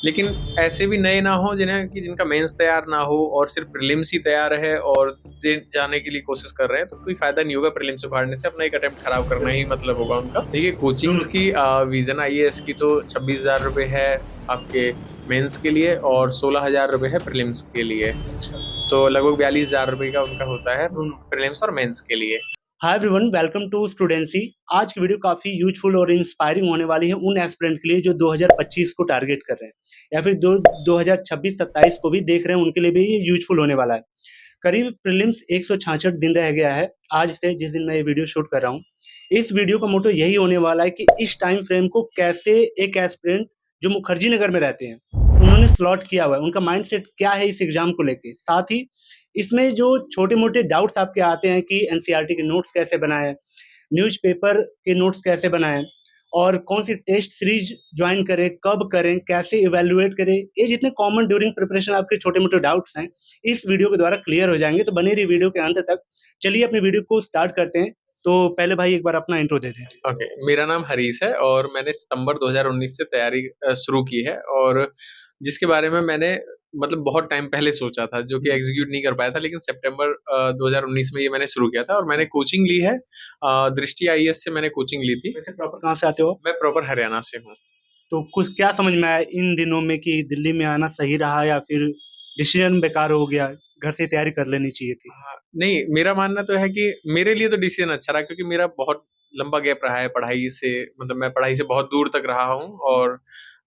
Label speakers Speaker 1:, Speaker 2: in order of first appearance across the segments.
Speaker 1: लेकिन ऐसे भी नए ना हो जिनका मेंस तैयार ना हो और सिर्फ प्रीलिम्स ही तैयार है और दे जाने के लिए कोशिश कर रहे हैं, तो कोई फायदा नहीं होगा प्रीलिम्स उखाड़ने से। अपना एक अटेम्प्ट खराब करना ही मतलब होगा उनका। देखिए, कोचिंग्स की विजन आईएएस की तो 26,000 रुपए है आपके मेंस के लिए और 16,000 रुपए है प्रीलिम्स के लिए। तो लगभग 42,000 रुपए का उनका होता है प्रीलिम्स और मेंस के लिए।
Speaker 2: Hi everyone, welcome to Studency. आज की वीडियो काफी यूजफुल और इंस्पायरिंग होने वाली है उन एस्पिरेंट के लिए जो 2025 को टारगेट कर रहे हैं या फिर 2026-27 को भी देख रहे हैं, उनके लिए भी ये यूजफुल होने वाला है। करीब प्रीलिम्स 166 दिन रह गया है आज से, जिस दिन मैं ये वीडियो शूट कर रहा हूँ। इस वीडियो का मोटो यही होने वाला है कि इस टाइम फ्रेम को कैसे एक एस्पिरेंट जो मुखर्जी नगर में रहते हैं उन्होंने स्लॉट किया हुआ है, उनका माइंडसेट क्या है इस एग्जाम को लेके। साथ ही इसमें जो छोटे-मोटे डाउट्स आपके आते हैं कि एनसीईआरटी के नोट्स कैसे बनाएँ, न्यूज़पेपर के नोट्स कैसे बनाएँ और कौन-सी टेस्ट सीरीज़ जॉइन करें, कब करें, कैसे इवैल्यूएट करें, ये जितने कॉमन ड्यूरिंग प्रिपरेशन आपके छोटे-मोटे डाउट्स हैं, इस वीडियो के द्वारा क्लियर हो जाएँगे। तो बने रहिए वीडियो के अंत तक। चलिए अपनी वीडियो को स्टार्ट करते हैं। तो पहले भाई एक बार अपना इंट्रो दे दें।
Speaker 1: ओके, मेरा नाम हरीश है और मैंने सितंबर 2019 से तैयारी शुरू की है, और जिसके बारे में मैंने मतलब बहुत टाइम पहले सोचा था, जो कि एग्जीक्यूट नहीं कर पाया था, लेकिन सितंबर 2019 में ये मैंने शुरू किया था और मैंने कोचिंग ली है। दृष्टि आईएएस से मैंने कोचिंग ली थी।
Speaker 2: वैसे प्रॉपर कहाँ से आते हो?
Speaker 1: मैं प्रॉपर हरियाणा से हूँ।
Speaker 2: तो कुछ क्या समझ में आया इन दिनों में कि दिल्ली में आना सही रहा या फिर डिसीजन बेकार हो गया, घर से तैयारी कर लेनी चाहिए थी?
Speaker 1: नहीं, मेरा मानना तो है कि मेरे लिए तो डिसीजन अच्छा रहा, क्योंकि मेरा बहुत लंबा गैप रहा है पढ़ाई से। मतलब मैं पढ़ाई से बहुत दूर तक रहा हूँ, और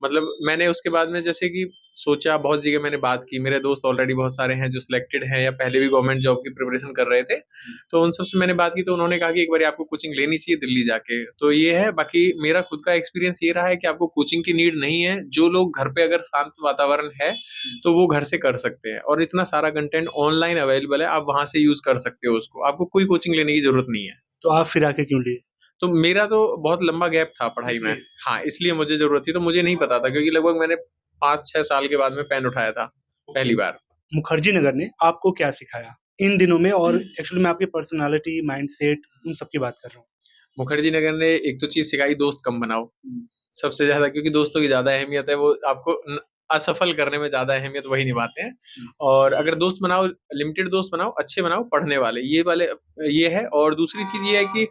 Speaker 1: मतलब मैंने उसके बाद में जैसे कि सोचा, बहुत जगह मैंने बात की। मेरे दोस्त ऑलरेडी बहुत सारे हैं जो सिलेक्टेड हैं या पहले भी गवर्नमेंट जॉब की प्रिपरेशन कर रहे थे, तो उन सबसे मैंने बात की, तो उन्होंने कहा कि एक बार आपको कोचिंग लेनी चाहिए दिल्ली जाके। तो ये है। बाकी मेरा खुद का एक्सपीरियंस ये रहा है कि आपको कोचिंग की नीड नहीं है। जो लोग घर पे अगर शांत वातावरण है तो वो घर से कर सकते हैं, और इतना सारा कंटेंट ऑनलाइन अवेलेबल है, आप वहां से यूज कर सकते हो उसको। आपको कोई कोचिंग लेने की जरूरत नहीं है।
Speaker 2: तो आप फिर आके क्यों लिए?
Speaker 1: तो मेरा तो बहुत लंबा गैप था पढ़ाई में। हाँ, इसलिए मुझे जरूरत थी। तो मुझे नहीं पता था, क्योंकि लगभग मैंने 5-6 साल के बाद में पेन उठाया था पहली बार।
Speaker 2: मुखर्जी नगर ने आपको क्या सिखाया इन दिनों में? और एक्चुअली मैं आपकी पर्सनालिटी, माइंडसेट उन सब की बात कर रहा हूँ।
Speaker 1: मुखर्जी नगर ने एक तो चीज सिखाई, दोस्त कम बनाओ सबसे ज्यादा, क्योंकि दोस्तों की ज्यादा अहमियत है। वो आपको असफल करने में ज्यादा अहमियत वही निभाते हैं। और अगर दोस्त बनाओ, लिमिटेड दोस्त बनाओ, अच्छे बनाओ, पढ़ने वाले, ये वाले ये है। और दूसरी चीज ये है कि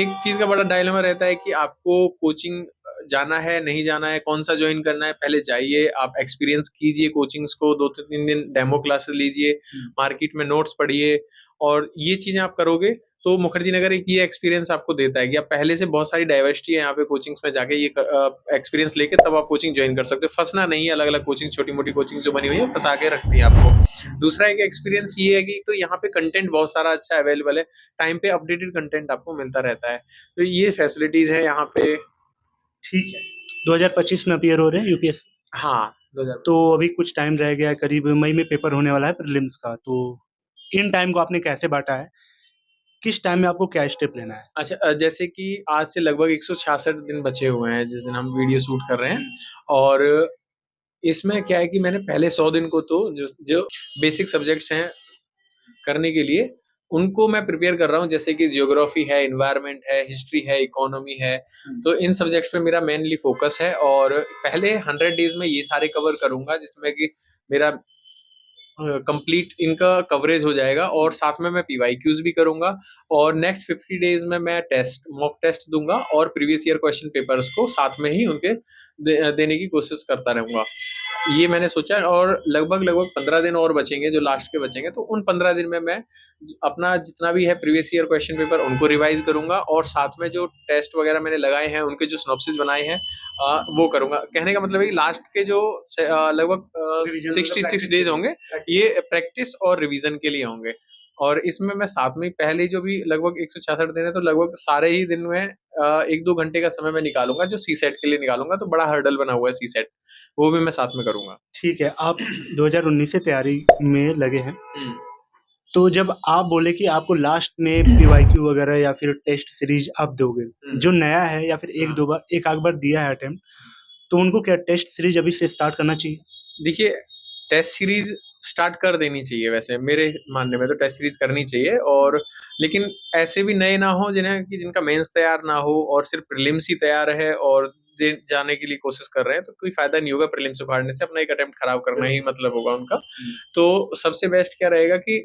Speaker 1: एक चीज का बड़ा डायलेमा रहता है कि आपको कोचिंग जाना है नहीं जाना है, कौन सा ज्वाइन करना है। पहले जाइए, आप एक्सपीरियंस कीजिए कोचिंग्स को, 2-3 दिन डेमो क्लासेस लीजिए, मार्केट में नोट्स पढ़िए, और ये चीजें आप करोगे तो मुखर्जी नगर एक ये एक्सपीरियंस आपको देता है कि आप पहले से बहुत सारी डाइवर्सिटी है यहाँ पे कोचिंग्स में जाके, ये एक्सपीरियंस लेके तब आप कोचिंग ज्वाइन कर सकते हो। फंसना नहीं है। अलग अलग कोचिंग, छोटी मोटी कोचिंग जो बनी हुई है, फंसा के रखती है आपको। दूसरा एक एक्सपीरियंस ये है कि तो यहाँ पे कंटेंट बहुत सारा अच्छा अवेलेबल है, टाइम पे अपडेटेड कंटेंट आपको मिलता रहता है। तो ये फैसिलिटीज है यहाँ पे।
Speaker 2: ठीक है। 2025 में अपीयर हो रहे हैं यूपीएससी।
Speaker 1: हाँ, 2000।
Speaker 2: तो अभी कुछ टाइम रह गया है, करीब मई में पेपर होने वाला है प्रीलिम्स का। तो इन टाइम को आपने कैसे बांटा है? किस टाइम में आपको क्या स्टेप लेना है?
Speaker 1: अच्छा, जैसे कि आज से लगभग 166 दिन बचे हुए हैं जिस दिन हम वीडियो शूट कर रहे हैं। और इसमें क्या है कि मैंने पहले 100 दिन को तो जो जो बेसिक सब्जेक्ट्स हैं करने के लिए, उनको मैं प्रिपेयर कर रहा हूँ। जैसे कि जियोग्राफी है, इन्वायरमेंट है, हिस्ट्री है, इकोनॉमी है। तो इन सब्जेक्ट्स पे मेरा मेनली फोकस है, और पहले 100 डेज में ये सारे कवर करूंगा, जिसमें कि मेरा कंप्लीट इनका कवरेज हो जाएगा। और साथ में मैं पीवाईक्यूज भी करूंगा, और नेक्स्ट 50 डेज में मैं मॉक टेस्ट दूंगा, और प्रीवियस ईयर क्वेश्चन पेपर्स को साथ में ही उनके देने की कोशिश करता रहूंगा। ये मैंने सोचा है। और लगभग लगभग 15 दिन और बचेंगे, जो लास्ट के बचेंगे, तो उन 15 दिन में मैं अपना जितना भी है प्रीवियस ईयर क्वेश्चन पेपर उनको रिवाइज करूंगा, और साथ में जो टेस्ट वगैरह मैंने लगाए हैं, उनके जो सिनॉप्सिस बनाए हैं, वो करूंगा। कहने का मतलब है कि लास्ट के जो लगभग 66 डेज होंगे, ये प्रैक्टिस और रिवीजन के लिए होंगे। और इसमें मैं साथ में पहले जो भी लगभग 166 दिन है, तो लगभग सारे ही दिन में 1-2 घंटे का समय मैं निकालूंगा, जो सी सेट के लिए निकालूंगा। तो बड़ा हर्डल बना हुआ है सी सेट, वो भी मैं साथ में करूंगा।
Speaker 2: ठीक है, आप 2019 से तैयारी में लगे हैं। तो जब आप बोले कि आपको लास्ट में पीवाईक्यू वगैरह या फिर टेस्ट सीरीज आप दोगे, जो नया है या फिर एक दो बार एक आध बार दिया है अटेम्प्ट, तो उनको क्या टेस्ट सीरीज अभी से स्टार्ट करना चाहिए?
Speaker 1: देखिए, टेस्ट सीरीज स्टार्ट कर देनी चाहिए। वैसे मेरे मानने में तो टेस्ट सीरीज करनी चाहिए, और लेकिन ऐसे भी नए ना हो जिनका मेंस तैयार ना हो और सिर्फ प्रीलिम्स ही तैयार है, और दे जाने के लिए कोशिश कर रहे हैं तो कोई फायदा नहीं होगा प्रीलिम्स उखाड़ने से, अपना एक अटेम्प्ट खराब करना ही मतलब होगा उनका। तो सबसे बेस्ट क्या रहेगा कि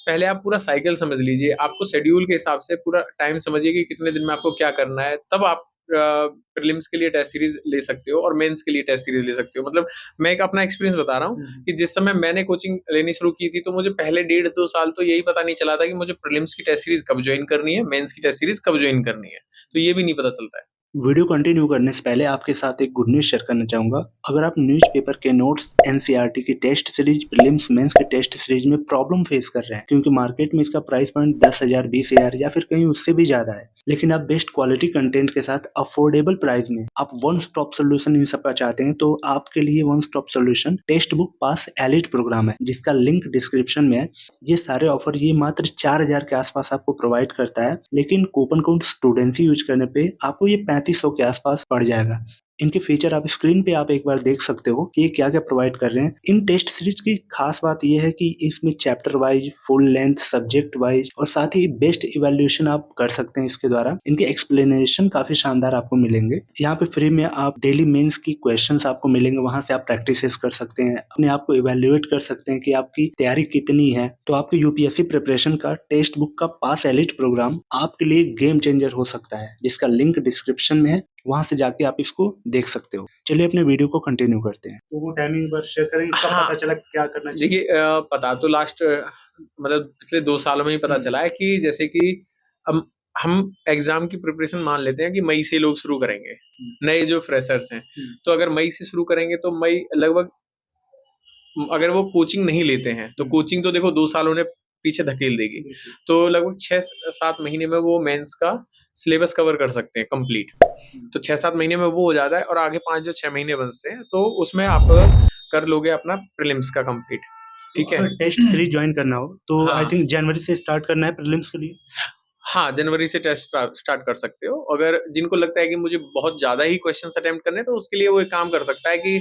Speaker 1: पहले आप पूरा साइकिल समझ लीजिए, आपको शेड्यूल के हिसाब से पूरा टाइम समझिए कि कितने दिन में आपको क्या करना है, तब आप प्रीलिम्स के लिए टेस्ट सीरीज ले सकते हो और मेंस के लिए टेस्ट सीरीज ले सकते हो। मतलब मैं एक अपना एक्सपीरियंस बता रहा हूँ कि जिस समय मैंने कोचिंग लेनी शुरू की थी तो मुझे पहले 1.5-2 साल तो यही पता नहीं चला था कि मुझे प्रीलिम्स की टेस्ट सीरीज कब ज्वाइन करनी है, मेंस की टेस्ट सीरीज कब ज्वाइन करनी है, तो ये भी नहीं पता चलता है।
Speaker 2: वीडियो कंटिन्यू करने से पहले आपके साथ एक गुड न्यूज़ शेयर करना चाहूँगा। अगर आप न्यूज़पेपर के नोट्स, एनसीईआरटी की टेस्ट सीरीज, प्रीलिम्स, मेंस के टेस्ट सीरीज में प्रॉब्लम फेस कर रहे हैं क्योंकि मार्केट में इसका प्राइस पॉइंट 10,000, 20,000 या फिर कहीं उससे भी ज़्यादा है, लेकिन आप बेस्ट क्वालिटी कंटेंट के साथ अफोर्डेबल प्राइस में आप वन स्टॉप सोल्यूशन इन सब का चाहते हैं तो आपके लिए one stop solution textbook pass elite programme है, जिसका लिंक डिस्क्रिप्शन में है। ये सारे ऑफर ये मात्र 4,000 के आसपास आपको प्रोवाइड करता है, लेकिन कूपन कोड स्टूडेंसी यूज करने पे आपको ये 3500 के आसपास पड़ जाएगा। इनके फीचर आप स्क्रीन पे आप एक बार देख सकते हो कि ये क्या-क्या प्रोवाइड कर रहे हैं। इन टेस्ट सीरीज की खास बात ये है कि इसमें chapter wise, full length, subject wise और साथ ही बेस्ट इवैल्यूएशन आप कर सकते हैं इसके द्वारा। इनके एक्सप्लेनेशन काफी शानदार आपको मिलेंगे। यहाँ पे फ्री में आप डेली मेंस की क्वेश्चंस आपको मिलेंगे, वहां से आप प्रैक्टिसेस कर सकते हैं, अपने आप को इवैल्यूएट कर सकते हैं कि आपकी तैयारी कितनी है। तो आपके यूपीएससी प्रिपरेशन का टेक्स्ट बुक का पास एलिट प्रोग्राम आपके लिए गेम चेंजर हो सकता है, जिसका लिंक डिस्क्रिप्शन में है, वहां से जाके आप इसको देख सकते हो। चलिए अपने वीडियो को कंटिन्यू करते हैं। तो वो टाइमिंग पर शेयर करेंगे, कब
Speaker 1: हाँ,
Speaker 2: पता चला क्या करना चाहिए?
Speaker 1: देखिए पता तो लास्ट मतलब पिछले 2 सालों में ही पता चला है कि जैसे कि हम हम एग्ज़ाम की प्रिपरेशन मान लेते हैं कि मई से लोग शुरू करेंगे, नए जो फ्रेशर्स हैं। तो अगर मई से शुरू करेंगे तो मई लगभग अगर वो कोचिंग नहीं लेते हैं, तो कोचिंग तो देखो 2 साल उन्हें पीछे धकेल देगी। तो लगभग 6-7 महीने में वो मेंस का सिलेबस कवर कर सकते हैं कंप्लीट। तो 6-7 महीने में वो हो जाता है और आगे 5 जो 6 महीने बचते हैं, तो उसमें आप कर लोगे अपना प्रीलिम्स का कंप्लीट। ठीक है?
Speaker 2: अगर टेस्ट सीरीज ज्वाइन करना हो तो आई
Speaker 1: हाँ।
Speaker 2: थिंक जनवरी से स्टार्ट करना है प्रीलिम्स के लिए।
Speaker 1: हाँ, जनवरी से टेस्ट स्टार्ट कर सकते हो। अगर जिनको लगता है कि मुझे बहुत ज़्यादा ही क्वेश्चन्स अटेम्प्ट करने हैं, तो उसके लिए वो एक काम कर सकता है कि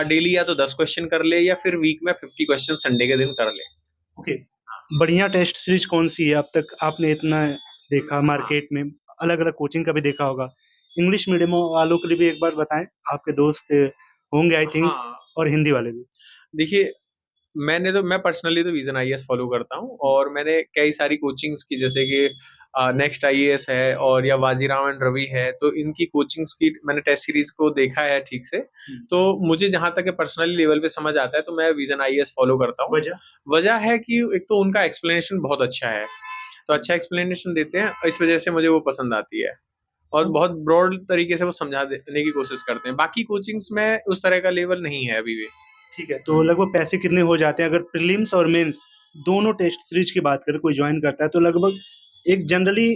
Speaker 1: डेली या तो 10 क्वेश्चन कर ले या फिर वीक में 50 क्वेश्चन संडे के दिन कर ले।
Speaker 2: ओके, बढ़िया टेस्ट सीरीज कौन सी है अब तक आपने इतना देखा मार्केट में, अलग अलग कोचिंग का भी देखा होगा, इंग्लिश मीडियम वालों के लिए भी एक बार बताएं, आपके दोस्त होंगे आई थिंक,
Speaker 1: हाँ।
Speaker 2: और हिंदी वाले भी।
Speaker 1: देखिए, मैं पर्सनली तो विज़न आईएएस फ़ॉलो करता हूँ और मैंने कई सारी कोचिंग्स की जैसे कि नेक्स्ट आईएएस है और या बाजीराव एंड रवि है, तो इनकी कोचिंग्स की मैंने टेस्ट सीरीज़ को देखा है ठीक से। तो मुझे जहाँ तक पर्सनली लेवल पे समझ आता है तो मैं विज़न आईएएस फ़ॉलो करता हूँ।
Speaker 2: वजह?
Speaker 1: वजह है कि एक तो उनका एक्सप्लेनेशन बहुत अच्छा है, तो अच्छा एक्सप्लेनेशन देते हैं, इस वजह से मुझे वो पसंद आती है और बहुत ब्रॉड तरीके से वो समझा देने की कोशिश करते हैं। बाकी कोचिंग्स में उस तरह का लेवल नहीं है अभी भी।
Speaker 2: ठीक है, तो लगभग पैसे कितने हो जाते हैं अगर प्रीलिम्स और मेंस दोनों टेस्ट सीरीज की बात करें, कोई ज्वाइन करता है तो लगभग एक जनरली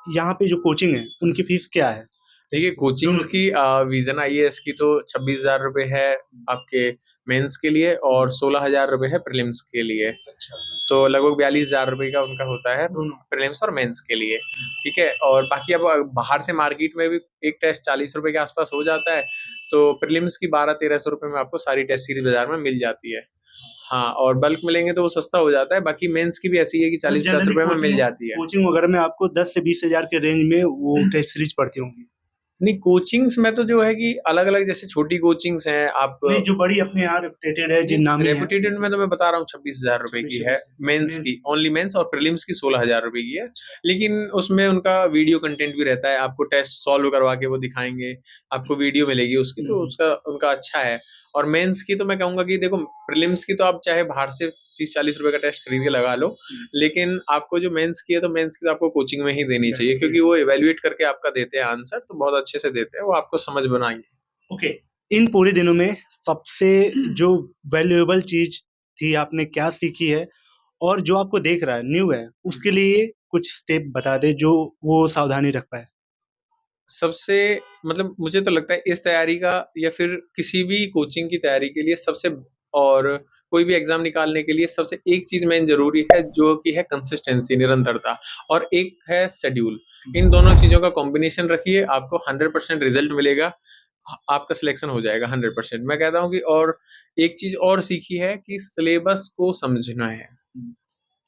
Speaker 2: यहाँ पे जो कोचिंग है उनकी फीस क्या है?
Speaker 1: देखिए कोचिंग्स
Speaker 2: दोनों की।
Speaker 1: की विज़न आईएएस की तो 26,000 रुपए है आपके मेंस के लिए और 16,000 रुपए है प्रीलिम्स के लिए।
Speaker 2: अच्छा,
Speaker 1: तो लगभग 42,000 रुपए का उनका होता है
Speaker 2: दोनों।
Speaker 1: प्रीलिम्स और मेंस के लिए, ठीक है? और बाकी अब बाहर से मार्केट में भी एक टेस्ट 40 रुपए के आस-पास हो जाता है, तो प्रीलिम्स की 1200-1300 रुपए में आपको सारी टेस्ट सीरीज़ बाज़ार में मिल जाती है। हाँ, और बल्क में लेंगे तो वो सस्ता हो जाता है, बाकी मेंस की भी ऐसी है कि
Speaker 2: मतलब
Speaker 1: 40-50
Speaker 2: जनरली
Speaker 1: रुपए में मिल
Speaker 2: कोचिंग
Speaker 1: जाती है।
Speaker 2: कोचिंग वगैरह में आपको 10 से 20,000 के रेंज में वो टेस्ट सीरीज पड़ती होंगी।
Speaker 1: नहीं, कोचिंग्स में तो जो है कि अलग-अलग जैसे छोटी कोचिंग्स हैं, आप
Speaker 2: नहीं, जो बड़ी अपने यहाँ रेपुटेड है, जो नामी है।
Speaker 1: रेपुटेड में तो मैं बता रहा हूँ 26,000 रुपए की है,
Speaker 2: 26,000
Speaker 1: मेंस
Speaker 2: मेंस
Speaker 1: की, ओनली मेंस और प्रीलिम्स की 16,000 रुपए की है। लेकिन उसमें उनका वीडियो कंटेंट भी रहता है, आपको टेस्ट सॉल्व करवा के वो दिखाएँगे, आपको वीडियो मिलेगी उसकी, तो उसका उनका अच्छा है। और मेंस की तो मैं कहूँगा कि देखो प्रीलिम्स की तो आप चाहे बाहर से 30-40 रुपए का टेस्ट खरीद के लगा लो, लेकिन आपको जो मेंस की है, तो मेंस की तो आपको कोचिंग में ही देनी चाहिए क्योंकि वो इवैल्यूएट करके आपका देते हैं आंसर, तो बहुत अच्छे से देते हैं, वो आपको समझ में आएँगे।
Speaker 2: ओके, इन पूरे दिनों में सबसे जो वैल्यूएबल चीज़ थी, आपने क्या सीखी है? और जो आपको देख रहा है, न्यू है, उसके लिए कुछ स्टेप बता दें जो वो सावधानी रख पाए?
Speaker 1: सबसे मतलब मुझे तो लगता है इस तैयारी का या फिर किसी भी कोचिंग की तैयारी के लिए सबसे और कोई भी एग्ज़ाम निकालने के लिए सबसे एक चीज़ मेन ज़रूरी है जो कि है कंसिस्टेंसी निरंतरता और एक है शेड्यूल। इन दोनों चीज़ों का कॉम्बिनेशन रखिए, आपको 100% रिज़ल्ट मिलेगा। आपका सिलेक्शन हो जाएगा 100%। मैं कहता हूँ कि और एक चीज़ और सीखी है कि सिलेबस को समझना है।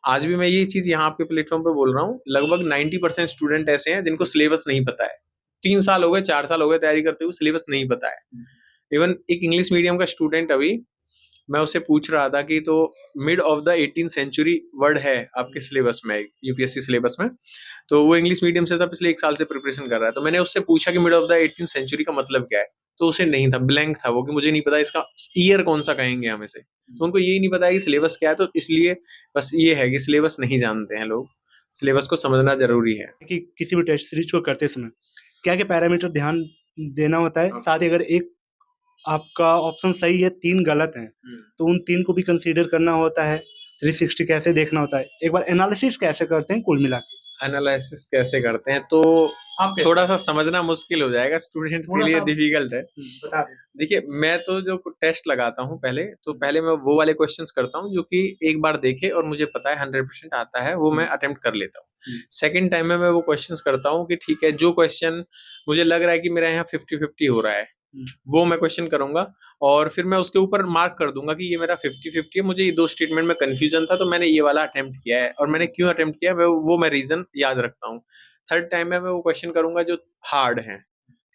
Speaker 1: आज भी मैं ये चीज़ यहाँ आपके प्लेटफ़ॉर्म पे बोल रहा हूँ, लगभग 90% स्टूडेंट ऐसे हैं जिनको सिलेबस नहीं पता है। 3 साल हो गए, 4 साल हो गए तैयारी करते हुए, सिलेबस नहीं पता है। इवन एक इंग्लिश मीडियम का स्टूडेंट अभी, मैं उससे पूछ रहा था कि तो mid of the 18th century word है आपके सिलेबस में, यूपीएससी सिलेबस में। तो वो इंग्लिश मीडियम से था, पिछले 1 साल से प्रिपरेशन कर रहा है। तो मैंने उससे पूछा कि mid of the 18th century का मतलब क्या है? तो उसे नहीं था, ब्लैंक था वो, कि मुझे नहीं पता इसका ईयर कौन सा कहेंगे हम इसे। तो उनको यही नहीं पता है कि सिलेबस क्या है, तो इसलिए बस ये है कि सिलेबस नहीं जानते हैं लोग। सिलेबस को समझना ज़रूरी है।
Speaker 2: कि किसी भी टेस्ट सीरीज को करते समय क्या-क्या पैरामीटर ध्यान देना होता है? साथ ही अगर एक आपका ऑप्शन सही है, 3 गलत हैं, तो उन 3 को भी कंसीडर करना होता है। 360 कैसे देखना होता है? एक बार एनालिसिस कैसे करते हैं कुल मिला के?
Speaker 1: एनालिसिस कैसे करते हैं, तो
Speaker 2: आप कैसे?
Speaker 1: थोड़ा-सा समझना मुश्किल हो जाएगा, स्टूडेंट्स के लिए
Speaker 2: थोड़ा-सा आप
Speaker 1: डिफ़िकल्ट है।
Speaker 2: बता दें।
Speaker 1: देखिए, मैं तो जो टेस्ट लगाता हूँ पहले, तो पहले मैं वो वाले क्वेश्चन्स करता हूँ जो कि एक बार देखे और मुझे पता है 100% आता है, वो मैं अटेम्प्ट कर लेता हूँ। सेकंड टाइम में मैं वो क्वेश्चन्स करता हूँ कि ठीक है, जो क्वेश्चन मुझे लग रहा है कि मेरे यहाँ 50-50 हो रहा है, वो मैं क्वेश्चन करूँगा और फिर मैं उसके ऊपर मार्क कर दूँगा कि ये मेरा 50-50 है, मुझे ये 2 स्टेटमेंट में कन्फ्यूज़न था, तो मैंने ये वाला अटेम्प्ट किया है और मैंने क्यों अटेम्प्ट किया है, वो मैं रीज़न याद रखता हूँ। थर्ड टाइम में मैं वो क्वेश्चन करूँगा जो हार्ड हैं,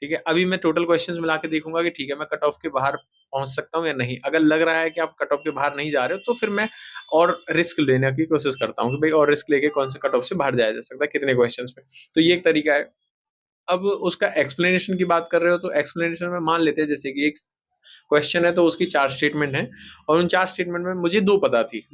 Speaker 1: ठीक है? अभी मैं टोटल क्वेश्चंस मिला के देखूँगा कि ठीक है, मैं कट ऑफ के बाहर पहुँच सकता हूँ या नहीं। अगर लग रहा है कि आप कट ऑफ के बाहर नहीं जा रहे हो, तो फिर मैं और रिस्क लेने की कोशिश करता हूँ कि भई और रिस्क लेके कौन से कट ऑफ से बाहर जाया जा सकता है, कितने क्वेश्चंस में। तो ये एक तरीका है। अब उसका एक्सप्लेनेशन की बात कर रहे हो, तो एक्सप्लेनेशन में मान लेते हैं जैसे कि एक क्वेश्चन है तो उसकी 4 स्टेटमेंट हैं और उन 4 स्टेटमेंट में मुझे 2 पता थी।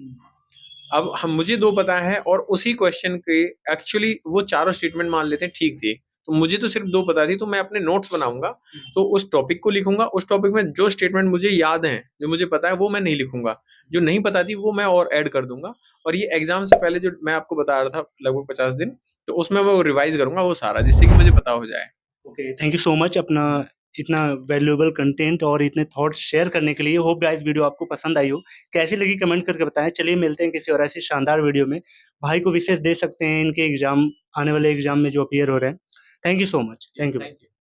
Speaker 1: अब हम मुझे 2 पता है और उसी क्वेश्चन के एक्चुअली वो चारों स्टेटमेंट मान लेते हैं ठीक थी। तो मुझे तो सिर्फ़ 2 पता थी, तो मैं अपने नोट्स बनाऊँगा, तो उस टॉपिक को लिखूँगा, उस टॉपिक में जो स्टेटमेंट मुझे याद हैं, जो मुझे पता है वो मैं नहीं लिखूँगा। जो नहीं पता थी वो मैं और ऐड कर दूँगा और ये एग्ज़ाम से पहले जो मैं आपको बता रहा था लगभग 50 दिन, तो उसमें मैं वो रिवाइज़ करूँगा वो सारा, जिससे कि मुझे पता हो जाए।
Speaker 2: Okay, thank you so much अपना इतना वैल्यूएबल कंटेंट और इतने थॉट्स शेयर करने के लिए। होप गाइस वीडियो आपको पसंद आई हो। कैसी लगी कमेंट करके बताएँ। चलिए मिलते हैं किसी और ऐसी शानदार वीडियो में। भाई को विशेष दे सकते हैं इनके एग्ज़ाम आने वाले एग्ज़ाम में जो अपीयर हो रहे हैं। Thank you so much. Thank you.